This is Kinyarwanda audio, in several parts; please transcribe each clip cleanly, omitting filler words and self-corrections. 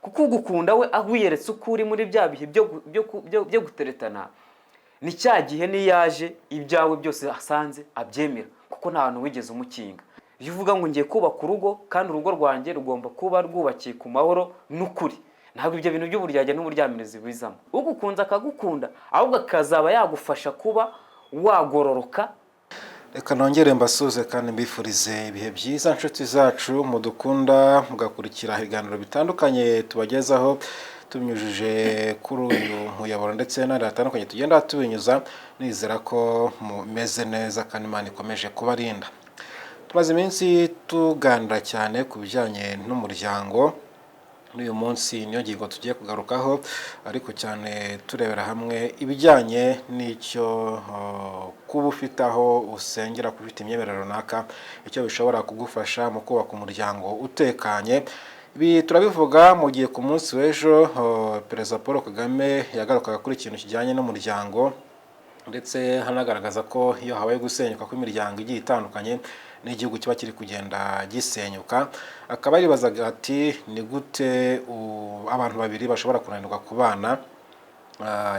kuko ugukunda we agwiyeretse uko uri muri bya bihe byo guteretana, ni cya gihe niyaje ibyawe byose asanze abyemera, kuko nta hantu wigeze umukinga. Iyo uvuga ngo ngiye kubaka urugo kandi urugo rwanjye rugomba kuba rwubakiye ku mahoro n'ukuri, ntabwo ibyo bintu by'uburyarya n'uburyamirizi bizamo. Ugukunze akagukunda, ahubwo akazaba yagufasha kuba wagororoka. Reka nongere mbasuze kandi mbifurize ibihe byiza nshuti zacu mudukunda mugakurikira ibiganiro bitandukanye tubagezaho tubinyujije kuri uyu muyoboro ndetse n'ahandi hatandukanye tugenda tubinyuza. Nizera ko mumeze neza kandi Imana ikomeje kubarinda. Tumaze iminsi tuganira cyane ku bijyanye n'umuryango. N'uyu munsi niyo ngingo tugiye kugarukaho, ariko cyane turebera hamwe ibijyanye n'icyo kuba ufite aho usengera, kuba ufite imyemerere runaka, icyo bishobora kugufasha mu kubaka umuryango utekanye. Ibi turabivuga mu gihe ku munsi w'ejo Perezida Paul Kagame yagarukaga kuri ikintu kijyanye n'umuryango, ndetse hanagaragaza ko iyo habaye gusenyuka kw'imiryango igiye itandukanye n'igihugu kiba kiri kugenda gisenyuka. Akaba yaribazaga ati ni gute abantu babiri bashobora kunanirwa kubana.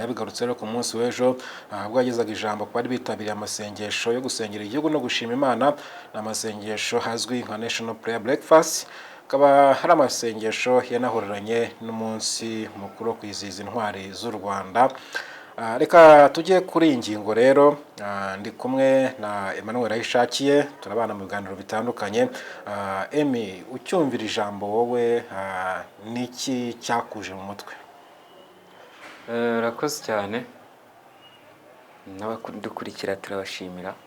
Yabigarutse rero ku munsi w'ejo ubwo yagezaga ijambo ku bari bitabiriye amasengesho yo gusengera igihugu no gushima Imana. Ni amasengesho hazwi nka National Prayer Breakfast, akaba hari amasengesho yanahuriranye n'umunsi mukuru wo kwizihiza intwari z'u Rwanda. Reka tujye kuri iyi ngingo rero. Ndi kumwe na Emmanuel Ayishakiye, turabana mu biganiro bitandukanye. Emi, ucyumvira ijambo wowe niki cyakuje mu mutwe? Rakoze cyane, n'abadukurikira turabashimira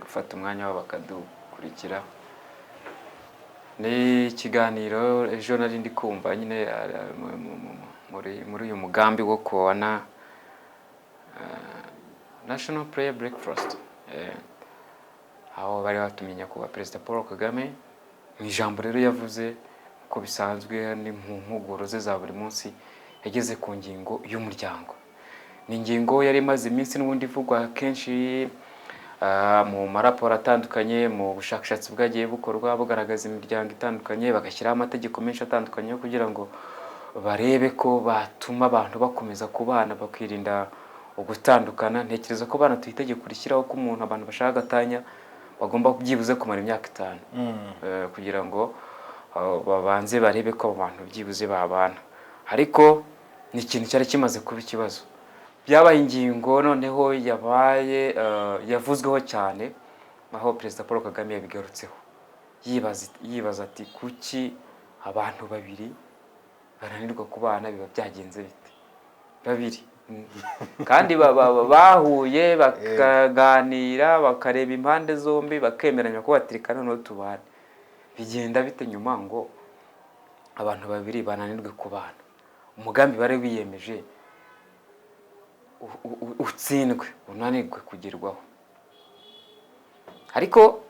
gufata umwanya wabo bakadukurikira. Ni ikiganiro ejo nari ndi kumva nyine muri uyu mugambi wo kubona National Prayer Breakfast, aho bari batumenya kuba Perezida Paul Kagame mu ijambo rero yavuze ko bisanzwe ni mu mpuguro ze za buri munsi yageze ku ngingo y'umuryango. Ni ingingo yari imaze iminsi n'ubundi ivugwa kenshi mu maraporo atandukanye, mu bushakashatsi bwagiye bukorwa bugaragaza imiryango itandukanye, bagashyiraho amategeko menshi atandukanye kugira ngo barebe ko batuma abantu bakomeza kubana bakirinda ugutandukana. Ntekereza ko bana tuyitegeko rishyiraho ko umuntu abantu bashaka gatanya bagomba byibuze kumara imyaka 5 kugira ngo babanze barebe ko abantu byibuze babana. Ariko ni ikintu cyari kimaze kuba ikibazo, byabaye ingingo noneho yabaye yavuzweho cyane, aho Perezida Paul Kagame yabigarutseho yibaza ati kuki abantu babiri baranirwa kubana, biba byagenze bite babiri kandi bahuye bakaganira bakareba impande zombi bakemeranya ko batirikana no tubana, bigenda bite nyuma ngo abantu babiri bananirwe kubana? Umugambi bare wiyemeje utsindwe, unanirwe kugerwaho. Ariko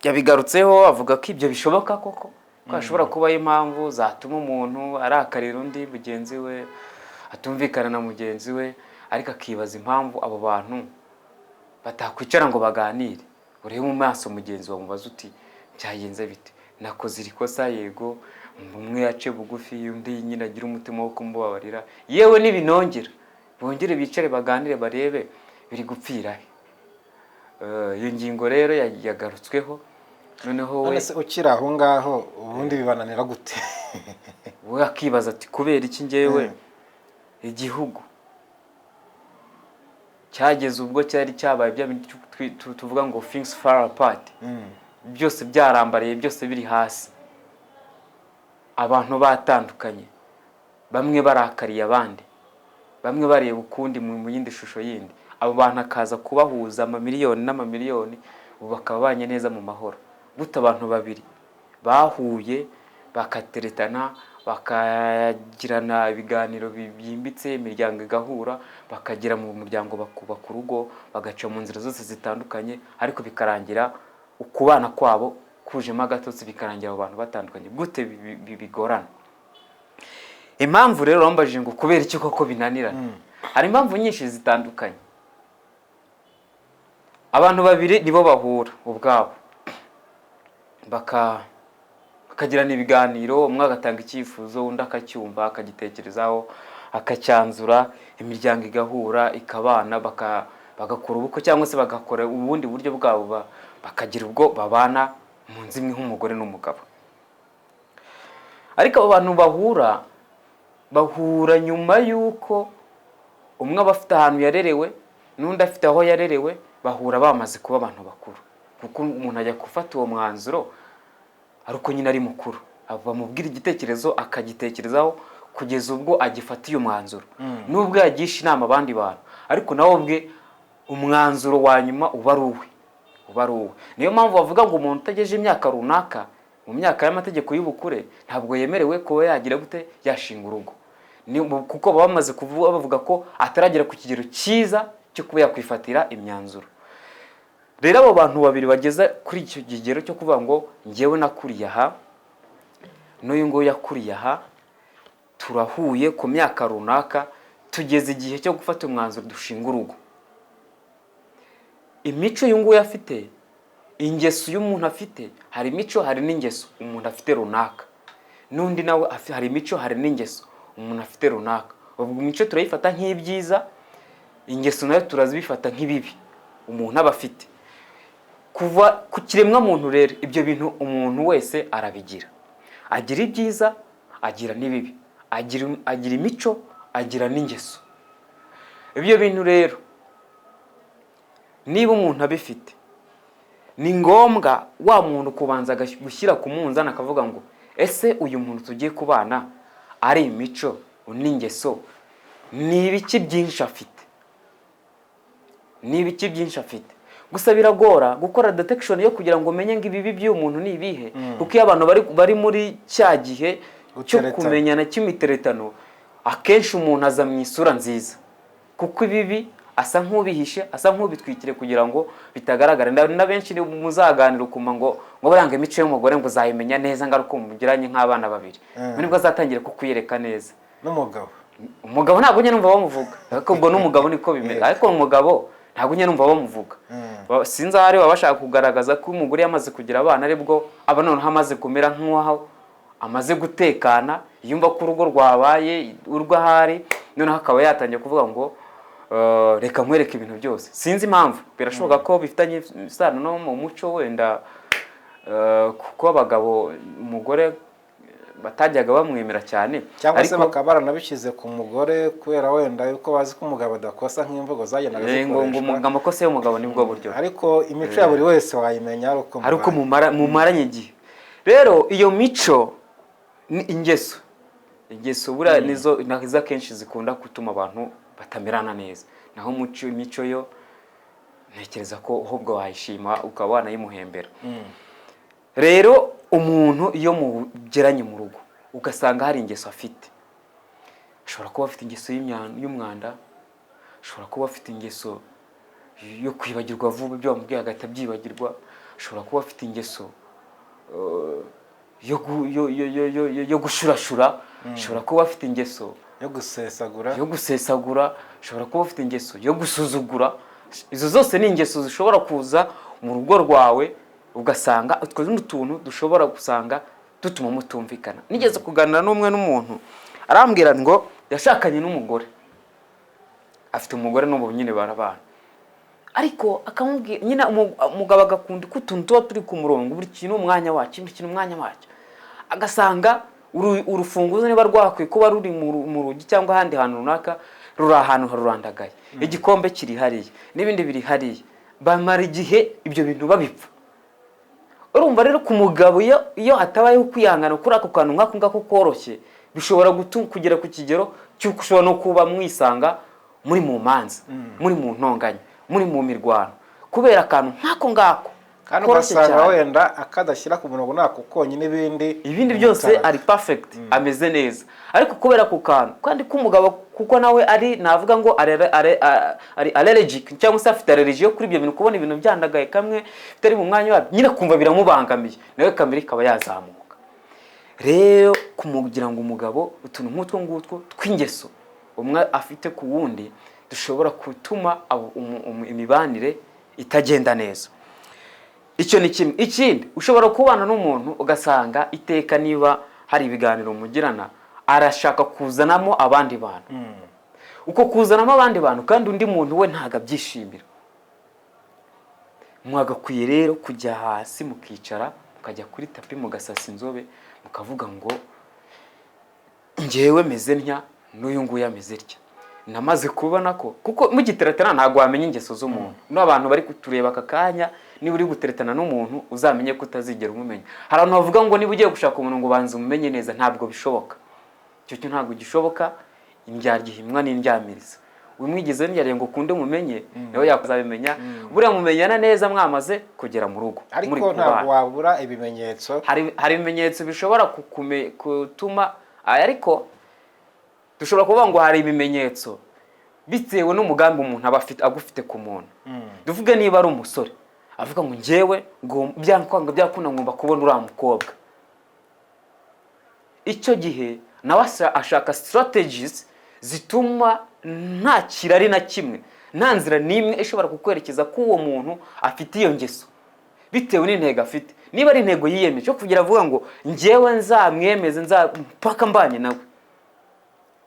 yabigarutseho avuga ko ibyo bishoboka koko, ko hashobora kubaho impamvu zatuma umuntu arakarira undi mugenzi we, atumvikana na mugenzi we, ariko akibaza impamvu abo bantu batakwicara ngo baganire. Urebe mu maso mugenzi wawe mubaza uti byagenze bite, nakoze irikosa yego, umwe yace bugufi undi nyine agira umutima wo kumubabarira, yewe n'ibinongera bongere bicare baganire barebe biri gupfira he. Iyo ngingo rero yagarutsweho. Noneho we ukira aho ngaho ubundi bibananira gute? we akibaza ati kubera iki ngewe igihugu cyageze ubwo cyari cyabaye bya tuvuga ngo things far apart, byose byarambariye, byose biri hasi, abantu batandukanye, bamwe barakariye abandi, bamwe bareba ukundi mu yindi shusho yindi. Abo bantu akaza kubahuza amamiliyoni n'amamiliyoni, ubu bakabanye neza mu mahoro. Gute abantu babiri bahuye bakateretana, bakagirana ibiganiro byimbitse, imiryango igahura, bakagira mu muryango bakubaka urugo, bagaca mu nzira zose zitandukanye, ariko bikarangira ukubana kwabo kujemo agatotsi, bikarangira abo bantu batandukanye? Gute bigorana? Impamvu rero bambajije ngo kubera iki koko binanirana. Hari impamvu nyinshi zitandukanye. Abantu babiri nibo bahura ubwabo bakagirana ibiganiro, umwe agatanga icyifuzo undi akacyumva akagitekerezaho akacyanzura, imiryango igahura ikabana bagakora ubukwe cyangwa se bagakora ubundi buryo bwabo bakagira ubwo babana mu nzu imwe nk'umugore n'umugabo. Ariko abo bantu bahura nyuma y'uko umwe aba afite ahantu yarerewe n'undi afite aho yarerewe, bahura bamaze kuba abantu bakuru, kuko umuntu ajya gufata uwo mwanzuro ariko nyine ari mukuru, bamubwira igitekerezo akagitekerezaho kugeza ubwo agifatiye umwanzuro, nubwo yagisha inama abandi bantu, ariko nawe ubwe umwanzuro wa nyuma uba ari uwe. Niyo mpamvu bavuga ngo umuntu utagejeje imyaka runaka, mu myaka y'amategeko y'ubukure, ntabwo yemerewe kuba yagira gute yashinga urugo, kuko baba bamaze kuvuga bavuga ko ataragera ku kigero cyiza cyo kuba yakwifatira imyanzuro. Rero abo bantu babiri bageza kuri icyo kigero cyo kuvuga ngo njyewe nakuriye aha n'uyu nguyu yakuriye aha, turahuye ku myaka runaka, tugeze igihe cyo gufata umwanzuro dushinga urugo. Imico uyu nguyu afite, ingeso y'umuntu afite, hari imico hari n'ingeso umuntu afite runaka, n'undi nawe hari imico hari n'ingeso umuntu afite runaka. Ubwo imico turayifata nk'ibyiza, ingeso nayo turazibifata nk'ibibi umuntu aba afite. Kuva ku kiremwa muntu rero, ibyo bintu umuntu wese arabigira, agira ibyiza agira n'ibibi, agira imico agira n'ingeso. Ibyo bintu rero niba umuntu abifite, ni ngombwa wa muntu kubanza gushyira ku munzani akavuga ngo ese uyu muntu tugiye kubana ari imico n'ingeso ni ibiki byinshi afite, Gusa biragora gukora detection yo kugira ngo umenye ngo ibibi by'uyu muntu ni ibihe, kuko iyo abantu bari muri cya gihe cyo kumenyana cy'imiteretano, akenshi umuntu aza mu isura nziza, kuko ibibi asa nk'ubihishe, asa nk'ubitwikire kugira ngo bitagaragara. Na benshi ni muzaganira ukuma ngo baranga imico y'umugore ngo uzayimenya neza ngaruko mugiranye nk'abana babiri, nibwo azatangira kukuyereka neza. Umugabo ntabwo nyine numva bamuvuga, ariko ubwo n'umugabo niko bimeze, ariko umugabo ntabwo nyine numva bamuvuga. Sinzi ahari baba bashaka kugaragaza ko umugore yamaze kugira abana, aribwo aba noneho amaze kumera nk'uwaho amaze gutekana, yumva ko urugo rwabaye urw'ahari, noneho akaba yatangiye kuvuga ngo reka nkwereke ibintu byose. Sinzi impamvu, birashoboka ko bifitanye isano no mu muco wenda, kuko abagabo umugore batajyaga bamwemera cyane, cyangwa se bakaba baranabishyize ku mugore kubera wenda yuko bazi ko umugabo adakosa nk'imvugo zagendaga zikoreshwa, ngo amakosa y'umugabo nibwo buryo. Ariko imico ya buri wese wayimenya ariko mumaranye igihe. Rero iyo mico ni ingeso buriya nizo akenshi zikunda gutuma abantu batamerana neza, naho imico yo ntekereza ko ahubwo wayishima ukaba wanayimuhembera. Rero umuntu iyo mugeranye mu rugo ugasanga hari ingeso afite, ashobora kuba afite ingeso y'umwanda, ashobora kuba afite ingeso yo kwibagirwa vuba ibyo bamubwiye agahita abyibagirwa, ashobora kuba afite ingeso yo gushurashura, ashobora kuba afite ingeso yo gusesagura, ashobora kuba afite ingeso yo gusuzugura. Izo zose ni ingeso zishobora kuza mu rugo rwawe, ugasanga utwo n'utuntu dushobora gusanga dutuma mutumvikana. Nigeze kuganira n'umuntu arambwira ngo yashakanye n'umugore, afite umugore n'ubu nyine barabana, ariko akamubwira nyine umugabo agakunda ko utuntu tuba turi ku murongo, buri kintu umwanya wacyo, agasanga urufunguzo niba rwakwiye kuba ruri mu rugi cyangwa ahandi hantu runaka, ruri ahantu harurandagaye, igikombe kiri hariya n'ibindi biri hariya, bamara igihe ibyo bintu babipfa. Urumva rero ku mugabo iyo hatabayeho kwihangana kuri ako kantu nk'ako ngako koroshye, bishobora kugera ku kigero cy'uko ushobora no kuba mwisanga muri mu manza, muri mu ntonganya, muri mu mirwano, kubera akantu nk'ako ngako. Kandi ugasanga wenda akadashyira ku murongo nako konyine, ibindi byose ari perfect, ameze neza, ariko kubera ku kantu kandi k'umugabo, kuko nawe navuga ngo ari allergic cyangwa se afite allergie yo kuri ibyo bintu, kubona ibintu byandagaye kamwe bitari mu mwanya wabyo, nyine kumva biramubangamiye, nawe kamere ikaba yazamuka. Rero kumugira ngo umugabo utuntu nk'utwo ngutwo tw'ingeso umwe afite ku wundi dushobora gutuma imibanire itagenda neza. icyo ni kimwe. Ikindi, ushobora kubana n'umuntu ugasanga iteka niba hari ibiganiro mugirana arashaka kuzanamo abandi bantu, uko kuzanamo abandi bantu kandi undi muntu we ntago abyishimira. Mwagakwiye rero kujya hasi mukicara mukajya kuri tapi mugasasa inzobe mukavuga ngo njyewe meze ntya n'uyu nguyu ameze tya. Namaze kubona ko kuko mugiteretana ntago wamenya ingeso z'umuntu. N'abantu bari kutureba aka kanya, niba uri guteretana n'umuntu uzamenye ko utazigera umumenya. Hari abantu bavuga ngo niba ugiye gushaka umuntu ngo banze umumenye neza, ntabwo bishoboka. Icyo cyo ntabwo gishoboka. Indyarya ihimwa n'indyamiriza. Wimwigize ndyarya ngo kunde mumenye nawe yakuzabimenya. Buriya mumenyana neza mwamaze kugera mu rugo. Ariko ntabwo wabura ibimenyetso. Hari ibimenyetso bishobora gutuma, ariko dushobora kuvuga ngo hari ibimenyetso bitewe n'umugambi umuntu aba afite agufite ku muntu. Duvuge niba ari umusore avuga ngo njyewe ngo byankwanga byakunda ngomba kubona uriya mukobwa, icyo gihe nawe ashaka strategies zituma nta kirari na kimwe, nta nzira n'imwe ishobora kukwerekeza ko uwo muntu afite iyo ngeso bitewe n'intego afite. Niba ari intego yiyemeje cyo kugira avuga ngo njyewe nzamwemeze mpaka mbanye nawe,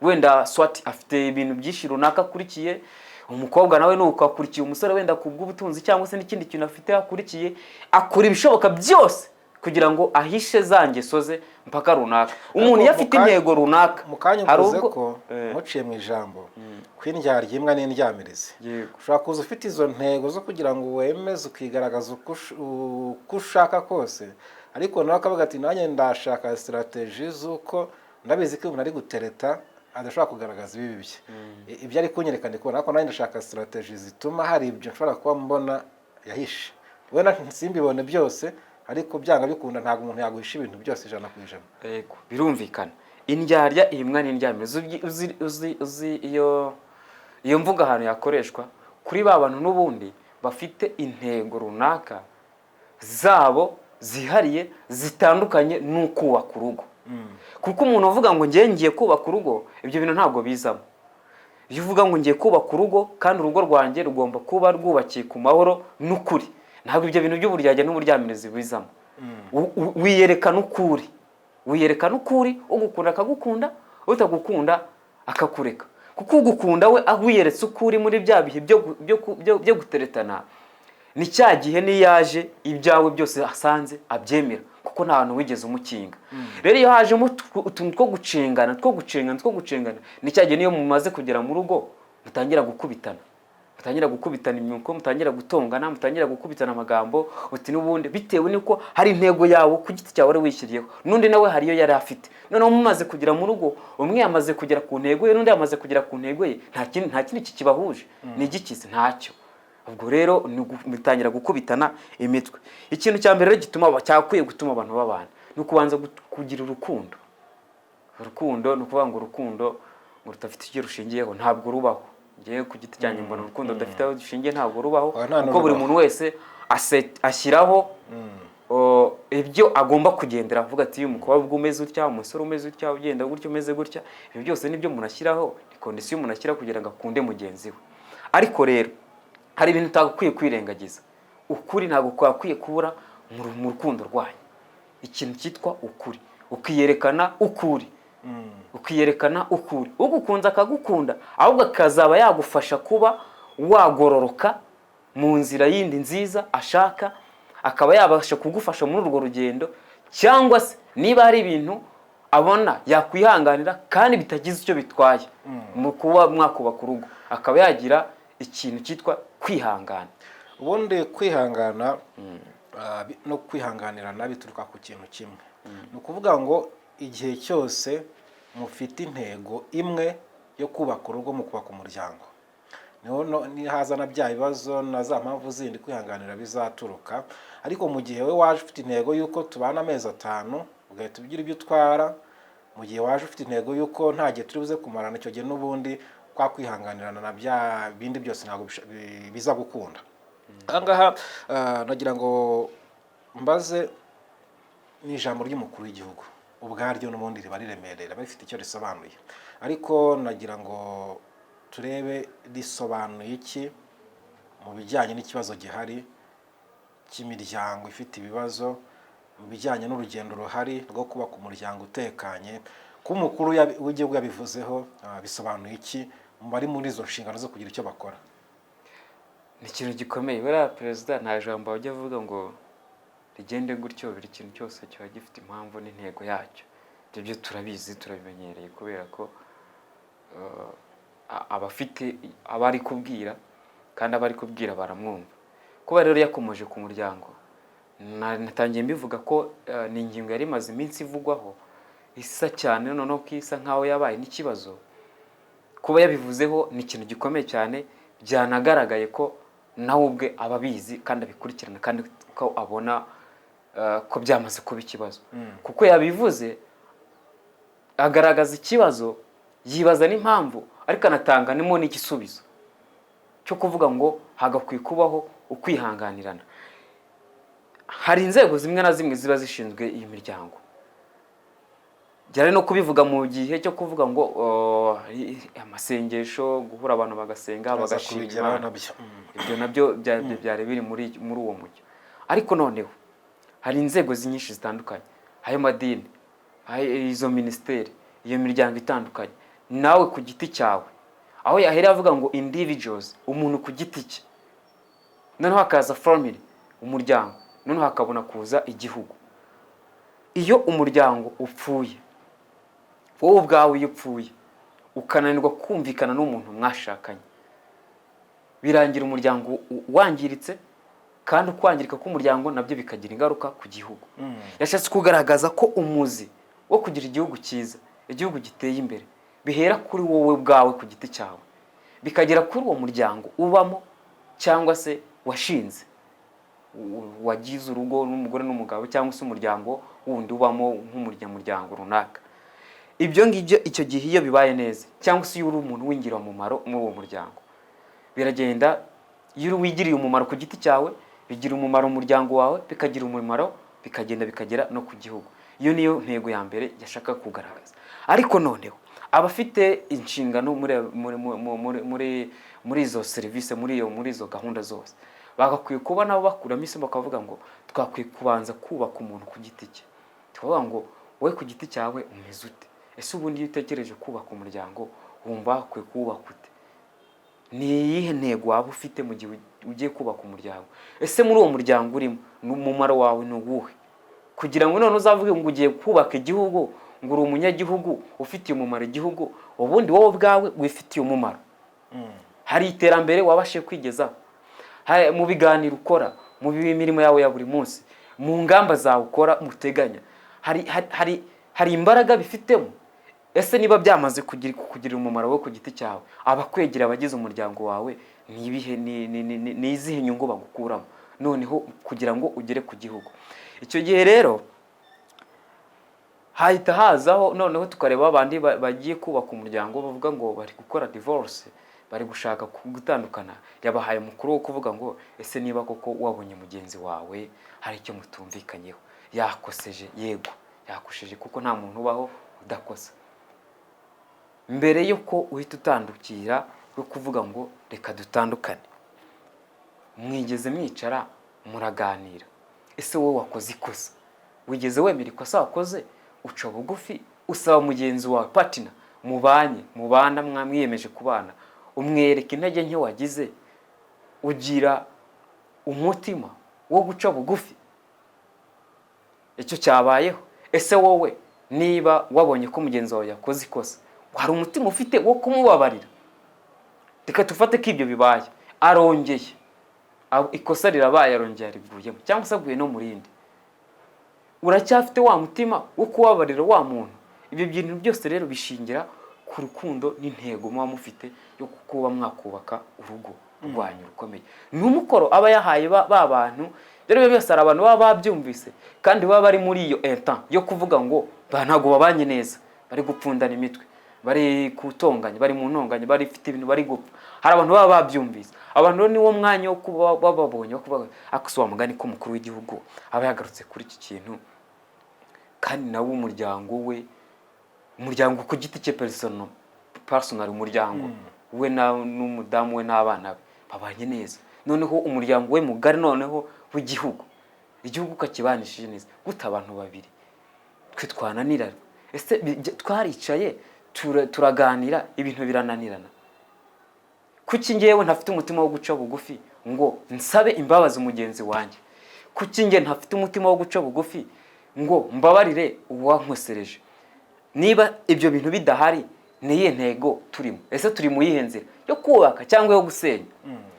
wenda swati afite ibintu byinshi runaka akurikiye, umukobwa nawe nuko akurikiye umusore wenda kubw'ubutunzi cyangwa se n'ikindi kintu afite akurikiye, akora ibishoboka byose kugira ngo ahishe za ngeso ze mpaka runaka. Umuntu yafite intego runaka, mukanya uvuze ko muciye mu ijambo kwindyarya imbwa n'indyamirize. Ushobora kuza ufite izo ntego zo kugira ngo wemeze ukigaragaza uko ushaka kose, ariko nawe akavuga ati nanjye ndashaka strategy z'uko ndabizi ko umuntu ari gutereta adashobora kugaragaza ibibi bye. Ibyo ari kunyereka ndi kubona, ariko nanjye ndashaka strategy zituma hari ibyo nshobora kuba mbona yahishe. Wenda simbibone byose, ariko byanga bikunda ntabwo umuntu yaguhisha ibintu byose 100%. Yego, birumvikana. Indyarya ihimwa n'indyamiriza. Uzi iyo mvuga ahantu yakoreshwa kuri ba bantu n'ubundi bafite intego runaka zabo zihariye zitandukanye n'ukubaka urugo. Kuko umuntu uvuga ngo ngiye kubaka urugo, ibyo bintu ntabwo bizamo. Iyo uvuga ngo ngiye kubaka urugo kandi urugo rwanjye rugomba kuba rwubakiye ku mahoro n'ukuri, ntabwo ibyo bintu by'uburyarya n'uburyamirizi bizamo. Wiyerekana ukuri, ugukunda akagukunda, utagukunda akakureka. Kuko ugukunda we wiyeretse ukuri muri bya bihe byo guteretana, ni cya gihe niyaje ibyawe byose asanze abyemera, kuko nta hantu wigeze umukinga. Rero iyo hajemo utuntu two gucengana, ni cya gihe niyo mumaze kugera mu rugo mutangira gukubitana imyuko, mutangira gutongana, mutangira gukubitana amagambo uti n'ubundi bitewe niko hari intego yawe ku giti cyawe wishyiriyeho, n'undi nawe hari iyo yari afite. None mumaze kugera mu rugo, umwe yamaze kugera ku ntego ye n'undi yamaze kugera ku ntego ye, nta kindi kikibahuje, ni igikizi ntacyo. Ubwo rero mutangira gukubitana imitwe. Ikintu cya mbere gituma cyakwiye gutuma abantu babana ni ukubanza kugira urukundo. Urukundo ni ukuvuga ngo urukundo ngo rutafite icyo rushingiyeho ntabwo rubaho. Ngiye ku giti cyanjye mbona urukundo rudafite aho dushingiye ntabwo rubaho, kuko buri muntu wese ashyiraho ibyo agomba kugendera, avuga ati uyu mukobwa umeze utya, umusore umeze utya, ugenda gutya umeze gutya. Ibi byose nibyo umuntu ashyiraho, ni condition umuntu ashyira kugira ngo akunde mugenzi we. Ariko rero hari ibintu utagakwiye kwirengagiza. Ukuri ntabwo kwakwiye kubura mu rukundo rwanyu. Ikintu cyitwa ukuri, ukiyerekana ukuri. Ugukunze akagukunda, ahubwo akazaba yagufasha kuba wagororoka mu nzira yindi nziza ashaka, akaba yabasha kugufasha muri urwo rugendo. Cyangwa se niba hari ibintu abona yakwihanganira kandi bitagize icyo bitwaye mu kuba mwakubaka urugo, akaba yagira ikintu cyitwa kwihangana. Ubundi kwihangana no kwihanganirana bituruka ku kintu kimwe. Ni ukuvuga ngo igihe cyose mufite intego imwe yo kubaka urugo, mu kubaka umuryango, ni hazana bya bibazo na za mpamvu zindi kwihanganira bizaturuka. Ariko mu gihe we waje ufite intego yuko tubana amezi 5 ugahita ugira ibyo utwara, mu gihe waje ufite intego yuko nta gihe turi buze kumarana, icyo gihe n'ubundi kwa kwihanganirana na bya bindi byose ntabwo biza gukunda. Ahangaha nagira ngo mbaze ni ijambo ry'umukuru w'igihugu ubwaryo n'ubundi riba riremerera, bifite icyo risobanuye, ariko nagira ngo turebe risobanuye iki mu bijyanye n'ikibazo gihari cy'imiryango ifite ibibazo mu bijyanye n'urugendo ruhari rwo kubaka umuryango utekanye, ko umukuru w'igihugu yabivuzeho bisobanuye iki bari muri izo nshingano zo kugira icyo bakora? Ni ikintu gikomeye. Buriya perezida nta jambo ajya avuga ngo rigende gutyo, buri kintu cyose kiba gifite impamvu n'intego yacyo. Ibyo byo turabizi, turabimenyereye kubera ko abafite abari kubwira kandi abari kubwira baramwumva. Kuba rero yakomeje ku muryango, natangiye mbivuga ko ni ingingo yari imaze iminsi ivugwaho isa cyane, noneho ko isa nkaho yabaye n'ikibazo. Kuba yabivuzeho ni ikintu gikomeye cyane, byanagaragaye ko nawe ubwe ababizi kandi abikurikirana kandi ko abona ko byamaze kuba ikibazo. Kuko yabivuze agaragaza ikibazo, yibaza n'impamvu, ariko anatanga n'igisubizo cyo kuvuga ngo hagakwiye kubaho ukwihanganirana. Hari inzego zimwe na zimwe ziba zishinzwe iyi miryango, byari no kubivuga mu gihe cyo kuvuga ngo amasengesho, guhura abantu bagasenga bagashima Imana. Ibyo nabyo byari biri muri uwo mujyo. Ariko noneho hari inzego nyinshi zitandukanye, ayo madini, izo ministeri, iyo miryango itandukanye, nawe ku giti cyawe, aho yahereye avuga ngo individuals, umuntu ku giti cye, noneho hakaza family, umuryango, noneho hakabona kuza igihugu. Iyo umuryango upfuye, wowe ubwawe iyo upfuye ukananirwa kumvikana n'umuntu mwashakanye, birangira umuryango wangiritse, kandi ukwangirika k'umuryango nabyo bikagira ingaruka ku gihugu. Yashatse kugaragaza ko umuzi wo kugira igihugu cyiza, igihugu giteye imbere, bihera kuri wowe bwawe ku giti cyawe, bikagera kuri uwo muryango ubamo cyangwa se washinze, wagize urugo n'umugore n'umugabo, cyangwa se umuryango wundi ubamo nk'umuryango runaka. Ibyo ngibyo icyo gihe iyo bibaye neza, cyangwa se iyo uri umuntu w'ingirakamaro muri uwo muryango, biragenda. Iyo wigiriye umumaro ku giti cyawe, bigira umumaro umuryango wawe, bikagira umumaro, bikagenda bikagera no ku gihugu. Iyo niyo ntego ya mbere yashaka kugaragaza. Ariko noneho abafite inshingano muri izo serivisi, muri izo gahunda zose, bagakwiye kuba nabo bakuramo isomo, bakavuga ngo twakwiye kubanza kubaka umuntu ku giti cye. Tukavuga ngo wowe ku giti cyawe umeze ute? Ese ubundi iyo utegereje kubaka umuryango wumva hakwiye kubaka ute? Ni iyihe ntego waba ufite mu gihe ugiye kubaka umuryango? Ese muri uwo muryango urimo umumaro wawe ni uwuhe? Kugira ngo none uzavuge ngo ugiye kubaka igihugu, ngo uri umunyagihugu ufitiye umumaro igihugu, ubundi wowe ubwawe wifitiye umumaro. Hari iterambere wabashe kwigezaho mu biganiro ukora, mu mirimo yawe ya buri munsi, mu ngamba zawe ukora muteganya, hari imbaraga bifitemo. Ese niba byamaze kugira umumaro wo ku giti cyawe, abakwegera abagize umuryango wawe, ni izihe nyungu bagukuramo noneho kugira ngo ugere ku gihugu? Icyo gihe rero hahita hazaho noneho tukareba abandi bagiye kubaka umuryango, bavuga ngo bari gukora divorce, bari gushaka gutandukana. Yabahaye mukuru wo kuvuga ngo ese niba koko wabonye mugenzi wawe hari icyo mutumvikanyeho, yakoseje, yego yakosheje, kuko nta muntu ubaho udakosa. Mbere yuko uhita utandukira yo kuvuga ngo reka dutandukane, mwigeze mwicara muraganira. Ese wowe wakoze ikosa, wigeze wemera ikosa wakoze, uca bugufi usaba mugenzi wawe partner mubana mwamwiyemeje kubana, umwereka intege nke wagize, ugira umutima wo guca bugufi? Icyo cyabayeho. Ese wowe niba wabonye ko mugenzi wawe yakoze ikosa, hari umutima ufite wo kumubabarira? Reka tufate ko ibyo bibaye, arongeye ikosa rirabaye, arongeye ariguyemo, cyangwa se aguye no mu rindi, uracyafite wa mutima wo kubabarira wa muntu? Ibyo bintu byose rero bishingira ku rukundo n'intego muba mufite yo kuba mwakubaka urugo rwanyu rukomeye. N'umukoro aba yahaye ba bantu rero byose, ari abantu baba babyumvise kandi baba bari muri iyo instant yo kuvuga ngo ntago babanye neza, bari gupfundana imitwe, bari kutonganya, bari mu ntonganya, bari fite ibintu bari gupfa. Hari abantu baba babyumvise. Abantu ni wo mwanya wo kuba bababonye, wo kuba akuswa mugani ko mukuru w'igihugu aba yagarutse kuri iki kintu. Kandi nawe umuryango ku giti cye, personal umuryango we n'umudamu we n'abana be babanye neza. Noneho umuryango we mugari noneho w'igihugu igihugu ukakibanishije neza gute abantu babiri twe twananirana ese twaricaye turaganira ibintu birananirana kuki ngewe ntafite umutima wo guca bugufi ngo nsabe imbabazi umugenzi wanjye kuki nge ntafite umutima wo guca bugufi ngo mbabarire uwankosereje niba ibyo bintu bidahari niye ntego turimo ese turi mu yihenzira yo kubaka cyangwa yo gusenya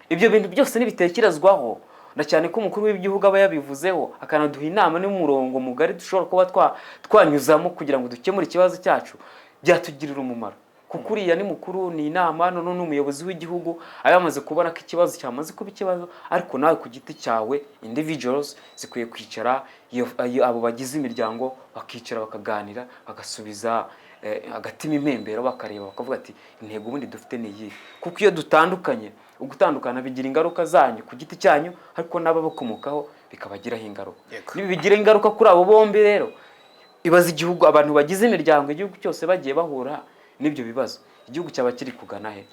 ibyo bintu byose nibitekerezwaho na cyane ko umukuru w'igihugu aba yabivuzeho akanaduha inama n'umurongo mugari dushobora kuba twanyuzamo kugira ngo dukemure ikibazo cyacu byatugirira umumaro kuko uriya ni mukuru ni inama none n'umuyobozi w'igihugu ayamaze kubona ko ikibazo cyamaze kuba ikibazo ariko nawe ku giti cyawe individuals zikwiye kwicara abo bagize imiryango bakicara bakaganira bagasubiza agatima impembero bakareba bakavuga ati intego ubundi dufite ni iyi kuko iyo dutandukanye ugutandukana bigira ingaruka zanyu ku giti cyanyu ariko n'ababakomokaho bikabagiraho ingaruka nibi bigira ingaruka kuri abo bombi rero ibaza igihugu abantu bagize imiryango igihugu cyose bagiye bahura n'ibyo bibazo igihugu cyaba kiri kugana he